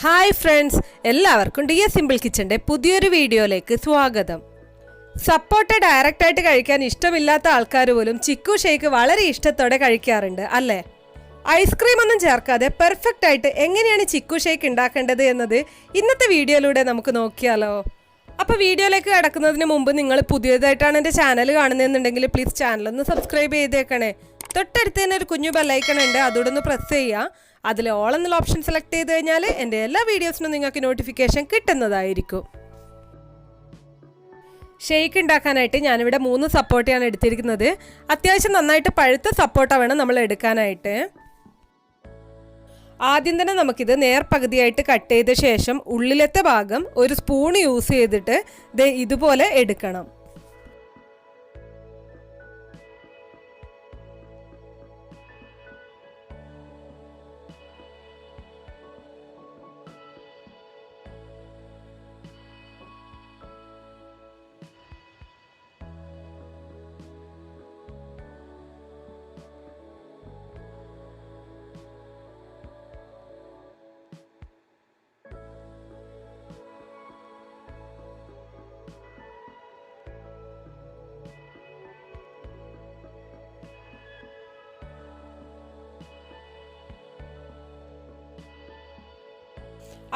Hi friends, എല്ലാവർക്കും dear simple കിച്ചൻ്റെ പുതിയൊരു വീഡിയോയിലേക്ക് സ്വാഗതം. സപ്പോട്ട ഡയറക്റ്റ് ആയിട്ട് കഴിക്കാൻ ഇഷ്ടമില്ലാത്ത ആൾക്കാർ പോലും ചിക്കു ഷേക്ക് വളരെ ഇഷ്ടത്തോടെ കഴിക്കാറുണ്ട് അല്ലേ? ഐസ്ക്രീം ഒന്നും ചേർക്കാതെ പെർഫെക്റ്റ് ആയിട്ട് എങ്ങനെയാണ് ചിക്കു ഷേക്ക് ഉണ്ടാക്കേണ്ടത് എന്നത് ഇന്നത്തെ വീഡിയോയിലൂടെ നമുക്ക് നോക്കിയാലോ. അപ്പോൾ വീഡിയോയിലേക്ക് കടക്കുന്നതിന് മുമ്പ് നിങ്ങൾ പുതിയതായിട്ടാണ് എൻ്റെ ചാനൽ കാണുന്നതെന്നുണ്ടെങ്കിൽ പ്ലീസ് ചാനലൊന്ന് സബ്സ്ക്രൈബ് ചെയ്തേക്കണേ. തൊട്ടടുത്ത് തന്നെ ഒരു കുഞ്ഞു ബെല്ലൈക്കൺ ഉണ്ട്, അതോടെ ഒന്ന് പ്രസ് ചെയ്യുക. അതിൽ ഓൾ എന്നുള്ള ഓപ്ഷൻ സെലക്ട് ചെയ്ത് കഴിഞ്ഞാൽ എൻ്റെ എല്ലാ വീഡിയോസിനും നിങ്ങൾക്ക് നോട്ടിഫിക്കേഷൻ കിട്ടുന്നതായിരിക്കും. ഷേക്ക് ഉണ്ടാക്കാനായിട്ട് ഞാനിവിടെ 3 സപ്പോട്ടയാണ് എടുത്തിരിക്കുന്നത്. അത്യാവശ്യം നന്നായിട്ട് പഴുത്ത സപ്പോട്ട വേണം നമ്മൾ എടുക്കാനായിട്ട്. ആദ്യം തന്നെ നമുക്കിത് നേർപകുതിയായിട്ട് കട്ട് ചെയ്ത ശേഷം ഉള്ളിലത്തെ ഭാഗം ഒരു സ്പൂൺ യൂസ് ചെയ്തിട്ട് ഇതുപോലെ എടുക്കണം.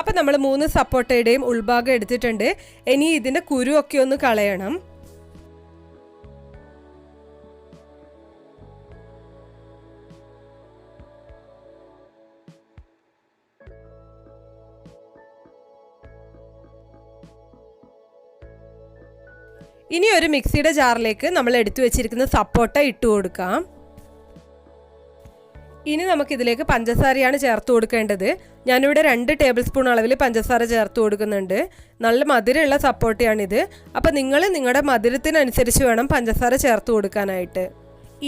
അപ്പം നമ്മൾ 3 സപ്പോട്ടയുടെയും ഉൾഭാഗം എടുത്തിട്ടുണ്ട്. ഇനി ഇതിൻ്റെ കുരുവൊക്കെ ഒന്ന് കളയണം. ഇനി ഒരു മിക്സിയുടെ ജാറിലേക്ക് നമ്മൾ എടുത്തു വെച്ചിരിക്കുന്ന സപ്പോട്ട ഇട്ട് കൊടുക്കാം. ഇനി നമുക്കിതിലേക്ക് പഞ്ചസാരയാണ് ചേർത്ത് കൊടുക്കേണ്ടത്. ഞാനിവിടെ 2 ടേബിൾ സ്പൂൺ അളവിൽ പഞ്ചസാര ചേർത്ത് കൊടുക്കുന്നുണ്ട്. നല്ല മധുരമുള്ള സപ്പോട്ടയാണിത്. അപ്പോൾ നിങ്ങൾ നിങ്ങളുടെ മധുരത്തിനനുസരിച്ച് വേണം പഞ്ചസാര ചേർത്ത് കൊടുക്കാനായിട്ട്.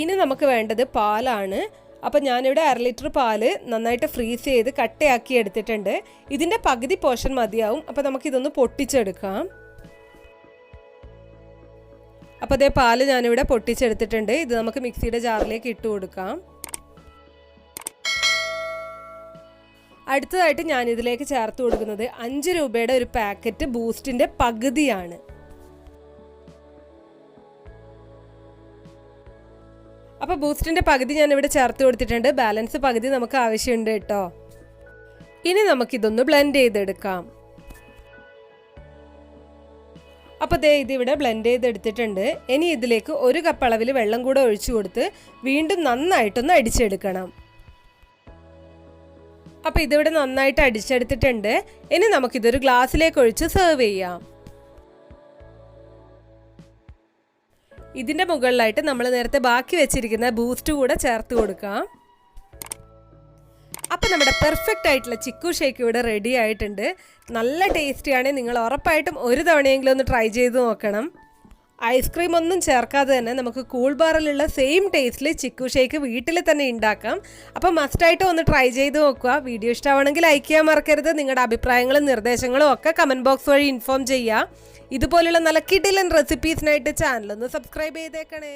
ഇനി നമുക്ക് വേണ്ടത് പാലാണ്. അപ്പോൾ ഞാനിവിടെ 1/2 ലിറ്റർ പാല് നന്നായിട്ട് ഫ്രീസ് ചെയ്ത് കട്ടയാക്കി എടുത്തിട്ടുണ്ട്. ഇതിൻ്റെ പകുതി പോർഷൻ മതിയാവും. അപ്പോൾ നമുക്കിതൊന്ന് പൊട്ടിച്ചെടുക്കാം. അപ്പോൾ അതേ പാല് ഞാനിവിടെ പൊട്ടിച്ചെടുത്തിട്ടുണ്ട്. ഇത് നമുക്ക് മിക്സിയുടെ ജാറിലേക്ക് ഇട്ട് കൊടുക്കാം. അടുത്തതായിട്ട് ഞാനിതിലേക്ക് ചേർത്ത് കൊടുക്കുന്നത് 5 രൂപയുടെ ഒരു പാക്കറ്റ് ബൂസ്റ്റിൻ്റെ പകുതിയാണ്. അപ്പോൾ ബൂസ്റ്റിൻ്റെ പകുതി ഞാനിവിടെ ചേർത്ത് കൊടുത്തിട്ടുണ്ട്. ബാലൻസ് പകുതി നമുക്ക് ആവശ്യമുണ്ട് കേട്ടോ. ഇനി നമുക്കിതൊന്ന് ബ്ലെൻഡ് ചെയ്തെടുക്കാം. അപ്പോൾ ഇതിവിടെ ബ്ലെൻഡ് ചെയ്തെടുത്തിട്ടുണ്ട്. ഇനി ഇതിലേക്ക് 1 കപ്പ് അളവിൽ വെള്ളം കൂടെ ഒഴിച്ചു കൊടുത്ത് വീണ്ടും നന്നായിട്ടൊന്ന് അടിച്ചെടുക്കണം. അപ്പോൾ ഇതിവിടെ നന്നായിട്ട് അടിച്ചെടുത്തിട്ടുണ്ട്. ഇനി നമുക്കിതൊരു ഗ്ലാസ്സിലേക്ക് ഒഴിച്ച് സെർവ് ചെയ്യാം. ഇതിൻ്റെ മുകളിലായിട്ട് നമ്മൾ നേരത്തെ ബാക്കി വെച്ചിരിക്കുന്ന ബൂസ്റ്റ് കൂടെ ചേർത്ത് കൊടുക്കാം. അപ്പോൾ നമ്മുടെ പെർഫെക്റ്റ് ആയിട്ടുള്ള ചിക്കു ഷേക്ക് ഇവിടെ റെഡി ആയിട്ടുണ്ട്. നല്ല ടേസ്റ്റിയാണ്. നിങ്ങൾ ഉറപ്പായിട്ടും ഒരു തവണയെങ്കിലും ഒന്ന് ട്രൈ ചെയ്ത് നോക്കണം. ഐസ്ക്രീം ഒന്നും ചേർക്കാതെ തന്നെ നമുക്ക് കൂൾ ബാറിലുള്ള സെയിം ടേസ്റ്റിൽ ചിക്കു ഷേക്ക് വീട്ടിൽ തന്നെ ഉണ്ടാക്കാം. അപ്പോൾ മസ്റ്റായിട്ട് ഒന്ന് ട്രൈ ചെയ്ത് നോക്കുക. വീഡിയോ ഇഷ്ടമാണെങ്കിൽ ലൈക്ക് ചെയ്യാൻ മറക്കരുത്. നിങ്ങളുടെ അഭിപ്രായങ്ങളും നിർദ്ദേശങ്ങളും ഒക്കെ കമൻറ്റ് ബോക്സ് വഴി ഇൻഫോം ചെയ്യുക. ഇതുപോലുള്ള നല്ല കിടിലൻ റെസിപ്പീസിനായിട്ട് ചാനലൊന്ന് സബ്സ്ക്രൈബ് ചെയ്തേക്കണേ.